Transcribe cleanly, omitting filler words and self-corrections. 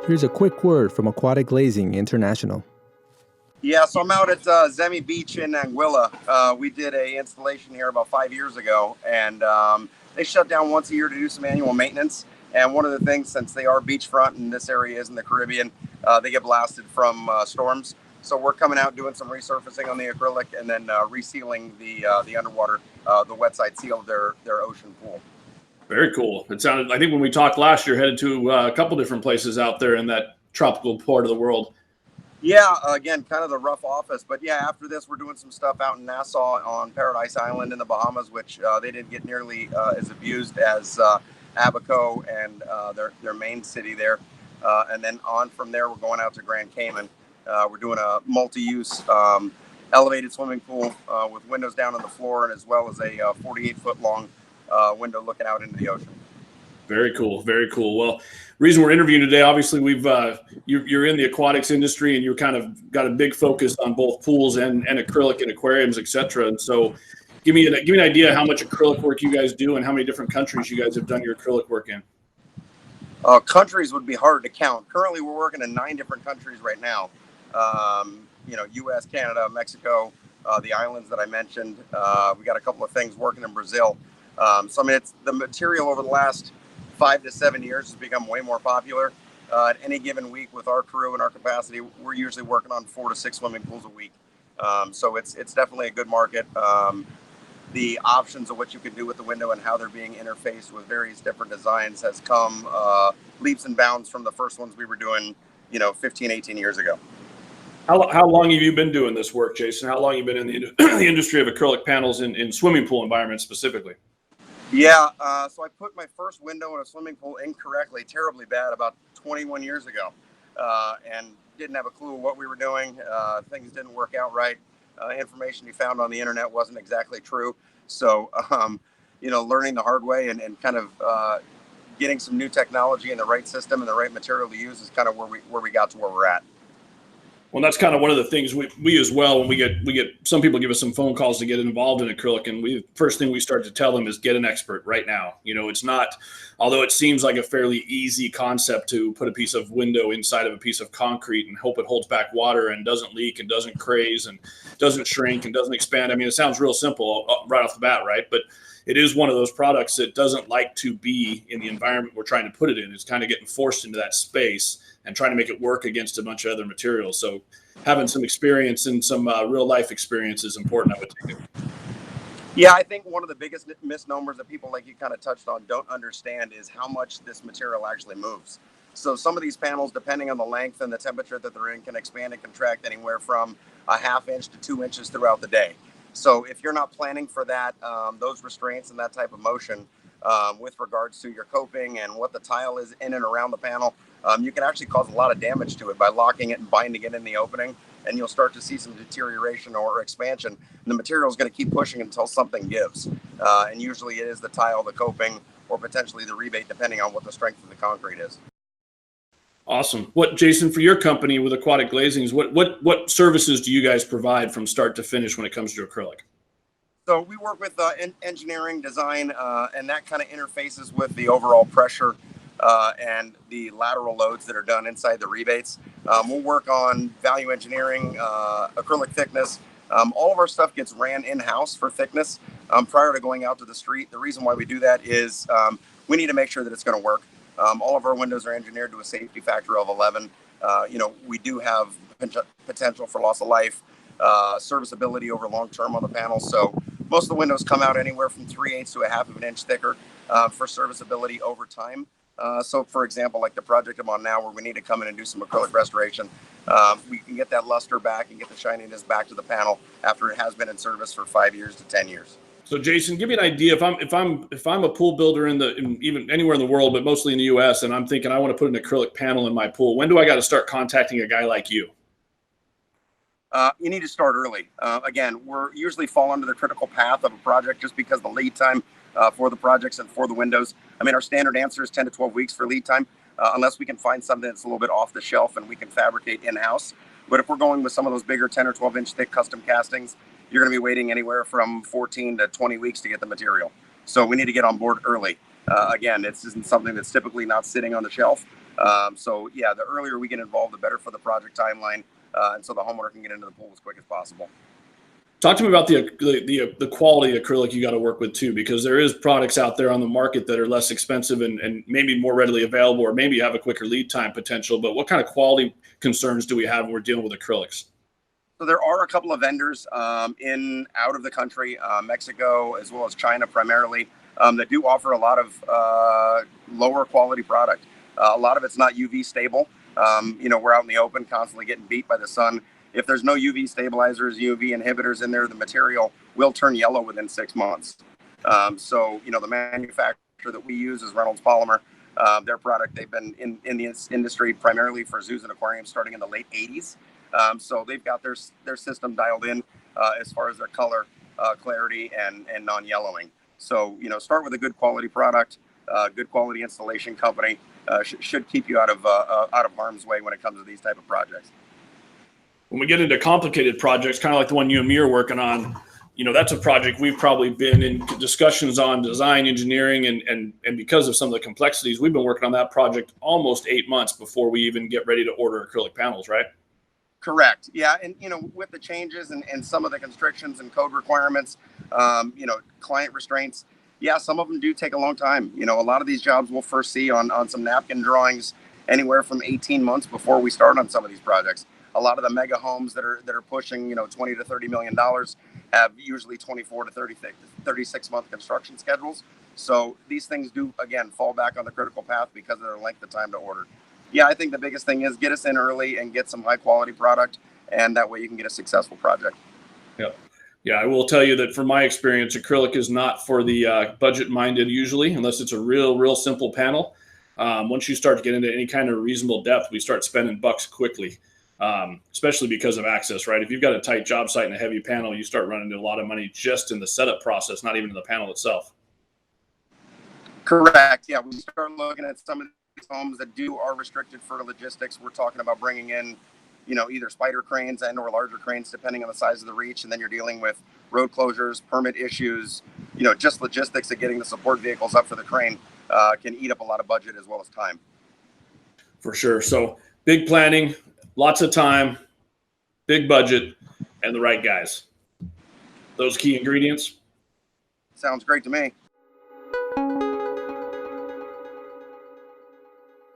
here's a quick word from Aquatic Glazing International. Yeah, so I'm out at Zemi Beach in Anguilla. We did a installation here about 5 years ago, and they shut down once a year to do some annual maintenance. And one of the things, since they are beachfront and this area is in the Caribbean, they get blasted from storms. So we're coming out doing some resurfacing on the acrylic and then resealing the underwater, the wet side seal of their ocean pool. Very cool. It sounded, I think when we talked last year, headed to a couple different places out there in that tropical part of the world. Yeah, again, kind of the rough office. But yeah, after this, we're doing some stuff out in Nassau on Paradise Island in the Bahamas, which they didn't get nearly as abused as Abaco and their main city there. And then on from there, we're going out to Grand Cayman. We're doing a multi-use elevated swimming pool with windows down on the floor, and as well as a 48-foot long window looking out into the ocean. Very cool. Very cool. Well, reason we're interviewing today, obviously we've you're in the aquatics industry and you're kind of got a big focus on both pools and acrylic and aquariums, etc. And so give me an idea how much acrylic work you guys do and how many different countries you guys have done your acrylic work in. Countries would be hard to count. Currently, we're working in 9 different countries right now. U.S., Canada, Mexico, the islands that I mentioned. We got a couple of things working in Brazil. So I mean, it's the material over the last 5 to 7 years has become way more popular. At any given week with our crew and our capacity, we're usually working on 4 to 6 swimming pools a week. So it's definitely a good market. The options of what you can do with the window and how they're being interfaced with various different designs has come leaps and bounds from the first ones we were doing, 15, 18 years ago. How long have you been doing this work, Jason? How long have you been in the industry of acrylic panels in swimming pool environments specifically? Yeah, so I put my first window in a swimming pool incorrectly, terribly bad, about 21 years ago, and didn't have a clue what we were doing. Things didn't work out right. Information you found on the internet wasn't exactly true. So, learning the hard way and kind of getting some new technology and the right system and the right material to use is kind of where we got to where we're at. Well, that's kind of one of the things we as well, when we get some people give us some phone calls to get involved in acrylic, and first thing we start to tell them is get an expert right now. It's not, although it seems like a fairly easy concept to put a piece of window inside of a piece of concrete and hope it holds back water and doesn't leak and doesn't craze and doesn't shrink and doesn't expand. I mean, it sounds real simple right off the bat, right? But it is one of those products that doesn't like to be in the environment we're trying to put it in. It's kind of getting forced into that space and trying to make it work against a bunch of other materials. So having some experience and some real life experience is important, I would think. Yeah, I think one of the biggest misnomers that people like you kind of touched on don't understand is how much this material actually moves. So some of these panels, depending on the length and the temperature that they're in, can expand and contract anywhere from a ½ inch to 2 inches throughout the day. So if you're not planning for that, those restraints and that type of motion with regards to your coping and what the tile is in and around the panel, you can actually cause a lot of damage to it by locking it and binding it in the opening, and you'll start to see some deterioration or expansion. And the material is going to keep pushing until something gives. And usually it is the tile, the coping, or potentially the rebate, depending on what the strength of the concrete is. Awesome. Jason, for your company with Aquatic Glazings, what services do you guys provide from start to finish when it comes to acrylic? So we work with engineering, design, and that kind of interfaces with the overall pressure and the lateral loads that are done inside the rebates. We'll work on value engineering, acrylic thickness. All of our stuff gets ran in-house for thickness prior to going out to the street. The reason why we do that is we need to make sure that it's going to work. All of our windows are engineered to a safety factor of 11. We do have potential for loss of life, serviceability over long term on the panels. So most of the windows come out anywhere from 3/8 to a ½ of an inch thicker for serviceability over time. So for example, like the project I'm on now where we need to come in and do some acrylic restoration, we can get that luster back and get the shininess back to the panel after it has been in service for 5 years to 10 years. So Jason, give me an idea. If I'm a pool builder even anywhere in the world, but mostly in the U.S., and I'm thinking I want to put an acrylic panel in my pool, when do I got to start contacting a guy like you? You need to start early. Again, we're usually fall under the critical path of a project just because the lead time for the projects and for the windows. I mean, our standard answer is 10 to 12 weeks for lead time, unless we can find something that's a little bit off the shelf and we can fabricate in-house. But if we're going with some of those bigger 10 or 12 inch thick custom castings, you're going to be waiting anywhere from 14 to 20 weeks to get the material. So we need to get on board early. Again, this isn't something that's typically not sitting on the shelf. So yeah, the earlier we get involved, the better for the project timeline, and so the homeowner can get into the pool as quick as possible. Talk to me about the quality acrylic you got to work with too, because there is products out there on the market that are less expensive and maybe more readily available, or maybe have a quicker lead time potential. But what kind of quality concerns do we have when we're dealing with acrylics? So there are a couple of vendors out of the country, Mexico as well as China primarily, that do offer a lot of lower quality product. A lot of it's not UV stable. We're out in the open, constantly getting beat by the sun. If there's no UV stabilizers, UV inhibitors in there, the material will turn yellow within 6 months. The manufacturer that we use is Reynolds Polymer. Their product, they've been in the industry primarily for zoos and aquariums starting in the late 80s. So they've got their system dialed in as far as their color, clarity, and non-yellowing. So, start with a good quality product, good quality installation company. Should keep you out of harm's way when it comes to these type of projects. When we get into complicated projects, kind of like the one you and me are working on, that's a project we've probably been in discussions on design, engineering, and because of some of the complexities, we've been working on that project almost 8 months before we even get ready to order acrylic panels, right? Correct. Yeah. And, with the changes and some of the constrictions and code requirements, client restraints, yeah, some of them do take a long time. A lot of these jobs we'll first see on some napkin drawings anywhere from 18 months before we start on some of these projects. A lot of the mega homes that are pushing, $20 to $30 million have usually 24 to 36 month construction schedules. So these things do, again, fall back on the critical path because of their length of time to order. Yeah, I think the biggest thing is get us in early and get some high quality product, and that way you can get a successful project. Yep. Yeah, I will tell you that from my experience, acrylic is not for the budget minded usually, unless it's a real simple panel. Once you start to get into any kind of reasonable depth, we start spending bucks quickly. Especially because of access, right? If you've got a tight job site and a heavy panel, you start running into a lot of money just in the setup process, not even in the panel itself. Correct. Yeah, we start looking at some of these homes that are restricted for logistics. We're talking about bringing in, either spider cranes and or larger cranes, depending on the size of the reach. And then you're dealing with road closures, permit issues, just logistics of getting the support vehicles up for the crane can eat up a lot of budget as well as time. For sure. So big planning, lots of time, big budget, and the right guys. Those key ingredients. Sounds great to me.